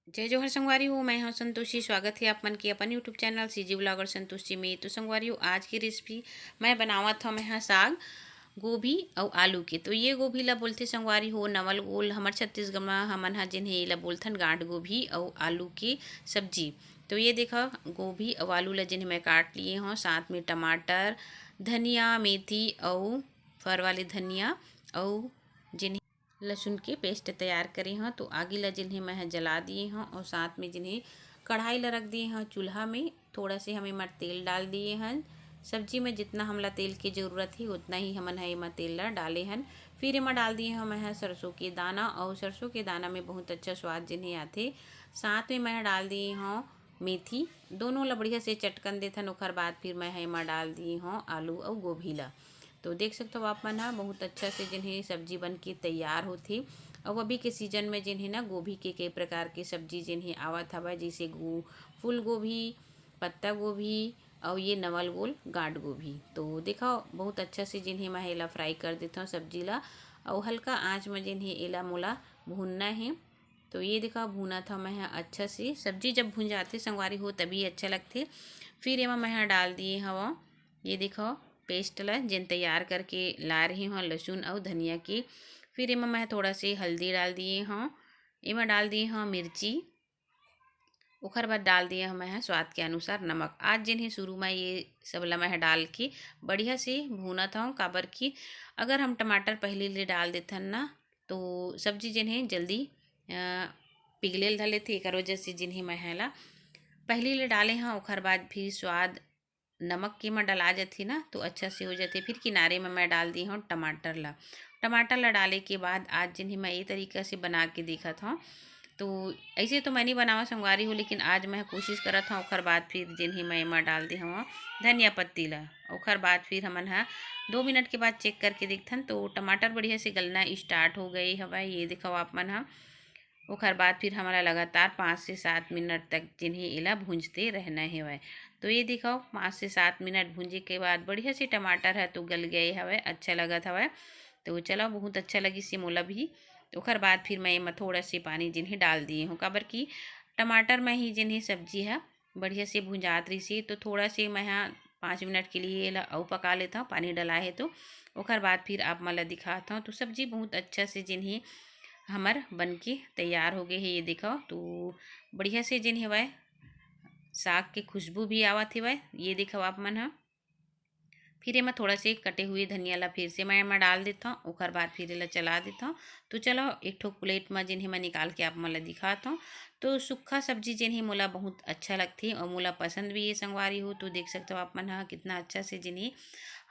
जय जोहर संगवारी हो। मैं हूं संतोषी। स्वागत है आप मन के अपन YouTube channel CG blogger Santoshi में। तो संगवारी हो, आज की रेसिपी मैं बनावत हूँ। मैं यहाँ साग गोभी और आलू के। तो ये गोभी ला बोलते संगवारी हो नवल गोल। हमार छत्तीसगढ़ में हमन हा जिन्हें ला बोलथन गांठ गोभी और आलू की सब्जी। तो ये देखा गोभी और आलू ला जिन्हें मैं काट लिए हूँ, साथ में टमाटर, धनिया, मेथी और फर वाली धनिया और जिन्हें लहसुन के पेस्ट तैयार करे हैं। तो आगे ला जिन्हें मैं जला दिए हैं और साथ में जिन्हें कढ़ाई ला रख दिए हैं चूल्हा में। थोड़ा से हमें मर तेल डाल दिए हैं। सब्जी में जितना हमला तेल की ज़रूरत है उतना ही हमन है एमा तेल ला डाले हैं। फिर एमा डाल दिए हैं मैं सरसों के दाना, और सरसों के दाना में बहुत अच्छा स्वाद जिन्हें आते। साथ में मैं डाल दिए हूँ मेथी। दोनों ला बढ़िया से चटकन देथन। ओखर बाद फिर मैं एमा डाल दिए हूँ आलू और गोभी ला। तो देख सकते हो आप मन हा बहुत अच्छा से जिन्हें सब्जी बन के तैयार होती। और अभी के सीजन में जिन्हें ना गोभी के कई प्रकार की सब्जी जिन्हें आवत हवा, जैसे फूल गोभी, पत्ता गोभी और ये नवल गोल गांठ गोभी। तो देखो बहुत अच्छा से जिन्हें मैं एला फ्राई कर देता हूँ सब्जी ला, और हल्का आँच में जिन्हें एला मोला भूनना है। तो ये देखा भुना था मैं अच्छा से। सब्जी जब भुन जाते संगवारी हो तभी अच्छा लगते। फिर एमा मैं डाल दिए हवा, ये देखो पेस्ट ला जिन तैयार करके ला रही हूँ लहसुन और धनिया की। फिर एमा मैं थोड़ा से हल्दी डाल दिए हूँ, एमा डाल दिए हूँ मिर्ची। ओखर बाद डाल दिए हम मैं स्वाद के अनुसार नमक। आज जिन्हें शुरू में ये सब ला मैं डाल के बढ़िया से भूना था। काबर की अगर हम टमाटर पहले ले डाल देथन ना तो सब्जी जिन्हें जल्दी पिघले धले थे। एक वजह से जिन्हें मैं ला पहले ले डाले हाँ। ओखर बाद फिर स्वाद नमक के में डला जाती ना तो अच्छा से हो जाते। फिर किनारे में मैं डाल दी हूँ टमाटर ला। टमाटर ला डाले के बाद आज जिन्हें मैं ये तरीका से बना के देखा था। तो ऐसे तो मैं नहीं बनावा संगवारी हूँ, लेकिन आज मैं कोशिश करा था। ओखर बाद फिर जिन्हें मैं एमा डाल दी हूँ धनिया पत्ती ला। ओखर बाद फिर हमन हा 2 मिनट के बाद चेक करके देखथन तो टमाटर बढ़िया से गलना स्टार्ट हो गई हवा। ये देखो आप मन हा। ओखर बाद फिर हमारा लगातार 5 से 7 मिनट तक जिन्हें एला भूंजते रहना है। तो ये दिखाओ 5 से 7 मिनट भूंजे के बाद बढ़िया से टमाटर है तो गल गए हवे, अच्छा लगा था। तो चलो बहुत अच्छा लगी से मोला भी। ओखर बाद फिर मैं एमा थोड़ा से पानी जिन्हें डाल दिए हूँ, काबर की टमाटर में ही जिन्हें सब्जी है बढ़िया से भुंजात रही से। तो थोड़ा से मैं यहाँ 5 मिनट के लिए एला अऊ पका लेता हूँ, पानी डलाए है तो। ओखर बाद फिर आप मला दिखाता हूँ। तो सब्जी बहुत अच्छा से जिन्हें हमार बन के तैयार हो गए है। ये देखो तो बढ़िया से जिन हेवाय साग के खुशबू भी आवत हेवाय। ये देखो आप मन हा। फिर एमा थोड़ा से कटे हुए धनिया ला फिर से मैं एमा डाल देता हूँ। ओखर बाद फिर एला चला देता हूँ। तो चलो एक ठो प्लेट में जिन्हें मैं निकाल के आप मन ला दिखाता हूँ। तो सूखा सब्जी जिन्हें मोला बहुत अच्छा लगती और मोला पसंद भी ये संगवारी हो। तो देख सकते हो आप मन हा कितना अच्छा से जिन्हें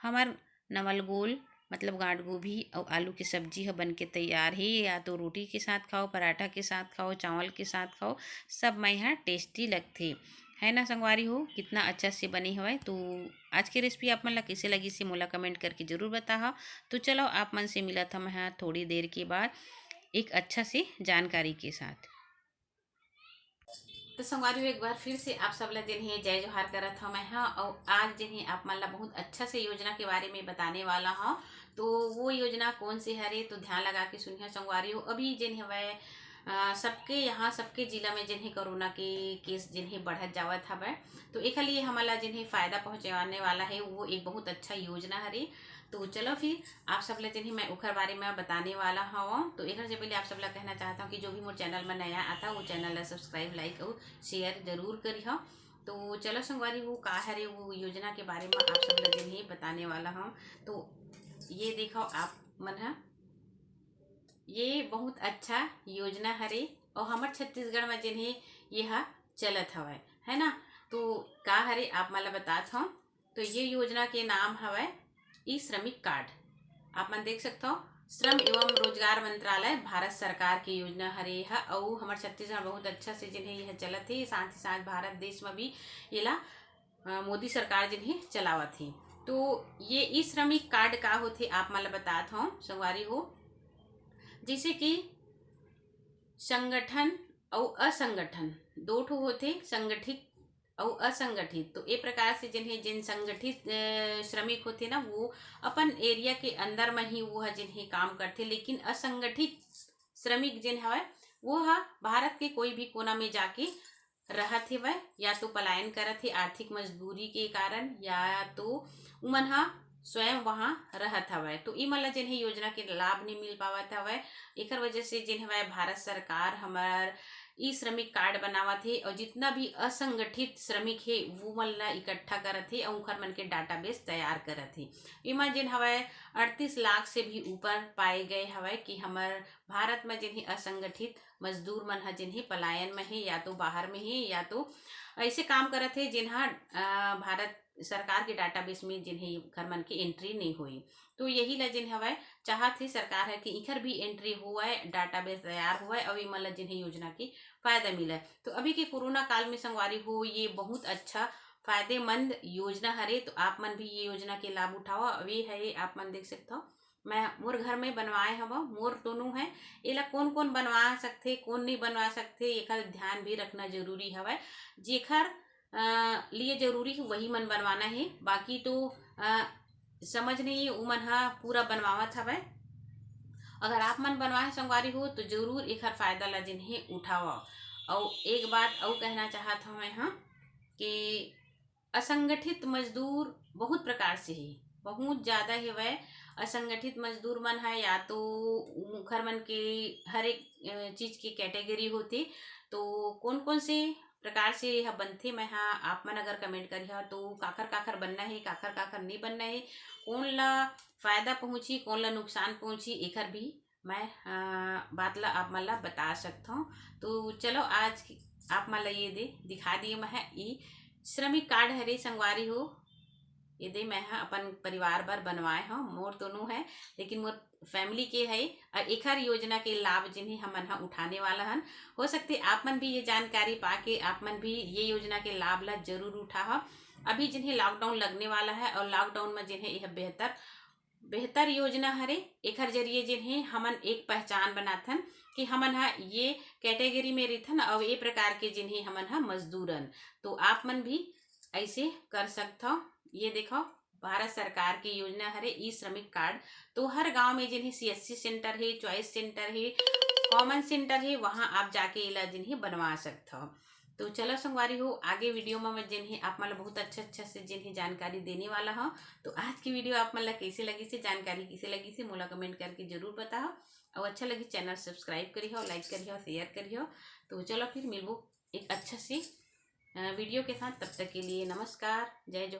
हमार नवल गोल मतलब गांठ गोभी और आलू की सब्जी है बन के तैयार है। या तो रोटी के साथ खाओ, पराठा के साथ खाओ, चावल के साथ खाओ, सब मैं यहाँ टेस्टी लगते है ना संगवारी हो। कितना अच्छा से बनी हुआ है। तो आज की रेसिपी आप मन ला कैसे लगी से मोला कमेंट करके जरूर बताहा। तो चलो आप मन से मिला था मैं थोड़ी देर के बाद एक अच्छा से जानकारी के साथ। तो संगवारी एक बार फिर से आप सब ला जिन्हें जय जोहार करत हूँ मैं हाँ। और आज जिन्हें आप मन ला बहुत अच्छा से योजना के बारे में बताने वाला हूँ। तो वो योजना कौन सी है तो ध्यान लगा के सुनिए संगवारी हो। अभी जिन्हें वह सबके यहाँ सबके जिला में जिन्हें कोरोना के केस जिन्हें बढ़त जावत हवे। तो एक लिए हमारा जिन्हें फायदा पहुँचाने वाला है वो एक बहुत अच्छा योजना है। तो चलो फिर आप सब ला जिन्हें मैं ओखर बारे में बताने वाला हूँ। तो एक से पहले आप सब ला कहना चाहता हूँ कि जो भी मोर चैनल में नया आता वो चैनल ला सब्सक्राइब, लाइक और शेयर जरूर करी हो। तो चलो संगवारी वो का है वो योजना के बारे में आप सब ला जिन्हें बताने वाला हूँ। तो ये देखो आप मन है, ये बहुत अच्छा योजना हरे और हमारे छत्तीसगढ़ में जिन्हें यह चलत हवय है ना। तो का हरे आप मला बतात हूँ। तो ये योजना के नाम हवय ई श्रमिक कार्ड। आप मन देख सकते हो श्रम एवं रोजगार मंत्रालय भारत सरकार की योजना हरे है। और हमारे छत्तीसगढ़ बहुत अच्छा से जिन्हें यह चलत है। साथ ही साथ भारत देश में भी येला मोदी सरकार जिन्हें चलावत है। तो ये ई श्रमिक कार्ड का होते आप मला बतात हूँ संगवारी हो। जैसे कि संगठन और असंगठन दो ठो होते, संगठित और असंगठित। तो ये प्रकार से जिन्हें जिन संगठित श्रमिक होते ना वो अपन एरिया के अंदर में ही वो है जिन्हें काम करते। लेकिन असंगठित श्रमिक जिन है वो हा भारत के कोई भी कोना में जाके रहत हेवय, या तो पलायन करत हे आर्थिक मजबूरी के कारण, या तो उमन हा स्वयं वहाँ रहत हवय। तो ई मन ला जेन हे योजना के लाभ नहीं मिल पावत हवय। एकर वजह से जेन हवय भारत सरकार हमार ई श्रमिक कार्ड बनावत हे, और जितना भी असंगठित श्रमिक हे वो मन ला इकट्ठा करत हे और ओखर मन के डाटाबेस तैयार करत हे। इमा जेन हवय 38 लाख से भी ऊपर पाए गए हवय कि हमार भारत में जिन असंगठित मजदूर मन ह जिन पलायन में है, या तो बाहर में है, या तो ऐसे काम करत है जिन्हा भारत सरकार के डाटाबेस में जिन्हें घर मन की एंट्री नहीं हुई। तो यही ला जिन हवय चाहत ही सरकार है कि इखर भी एंट्री हुआ है, डाटाबेस तैयार हुआ है और इमन ला जिन्हें योजना की फायदा मिला है। तो अभी के कोरोना काल में संगवारी हो ये बहुत अच्छा फायदेमंद योजना हरे। तो आप मन भी ये योजना के लाभ उठाओ। अभी है आप मन देख सकते हो मैं मोर घर में बनवाए हवा, मोर दोनों है। एला कौन कौन बनवा सकथे कौन नहीं बनवा सकथे एकर ध्यान भी रखना जरूरी हवय। जेखर लिए जरूरी है वही मन बनवाना है, बाकी तो समझ नहीं वो मन हा पूरा बनवावत हवय। अगर आप मन बनवाए संगवारी हो तो जरूर एकर फायदा ला जिन्हें उठाओ। और एक बात और कहना चाहत हूँ मैं हाँ कि असंगठित मजदूर बहुत प्रकार से है, बहुत ज्यादा है वह असंगठित मजदूर मन है, या तो मुखर मन के हर एक चीज की कैटेगरी होती। तो कौन कौन से प्रकार से यह बनते मैं हाँ आप मन अगर कमेंट करिए तो काखर काखर बनना है काखर काखर नहीं बनना है, कौन ला फायदा पहुंची कौन ला नुकसान पहुंची एकर भी मैं बात ला आप मन ला बता सकता हूँ। तो चलो आज आप मन ला ये दे दिखा दिए मैं ये श्रमिक कार्ड हरे संगवारी हो। ये दे मैं अपन परिवार बर बनवाए हूँ, मोर तो नो है लेकिन मोर फैमिली के है। और एखर योजना के लाभ जिन्हें हमन हा उठाने वाला हन। हो सकते आप मन भी ये जानकारी पाके आप मन भी ये योजना के लाभ ला जरूर उठा। अभी जिन्हें लॉकडाउन लगने वाला है और लॉकडाउन में जिन्हें यह बेहतर बेहतर योजना हरे। एकर जरिए जिन्हें हमन एक पहचान बनाथन कि हमन हा ये कैटेगरी में रहथन और ये प्रकार के जिन्हें हमन हा मजदूरन। तो आप मन भी ऐसे कर सकते हो। ये देखो भारत सरकार की योजना हरे ई श्रमिक कार्ड। तो हर गांव में जिन्हें CSC सेंटर है, चॉइस सेंटर है, कॉमन सेंटर है, वहां आप जाके इला जिन्हें बनवा सकते हो। तो चलो संगवारी हो आगे वीडियो में मैं जिन्हें आप मतलब बहुत अच्छा से जिन्हें जानकारी देने वाला हूँ। तो आज की वीडियो आप मतलब कैसे लगी से जानकारी कैसे लगी से मोला कमेंट करके जरूर बताओ। और अच्छा लगी चैनल सब्सक्राइब करिए, लाइक करिए, शेयर करिए। तो चलो फिर मिलबो एक अच्छा सी वीडियो के साथ, तब तक के लिए नमस्कार, जय जो।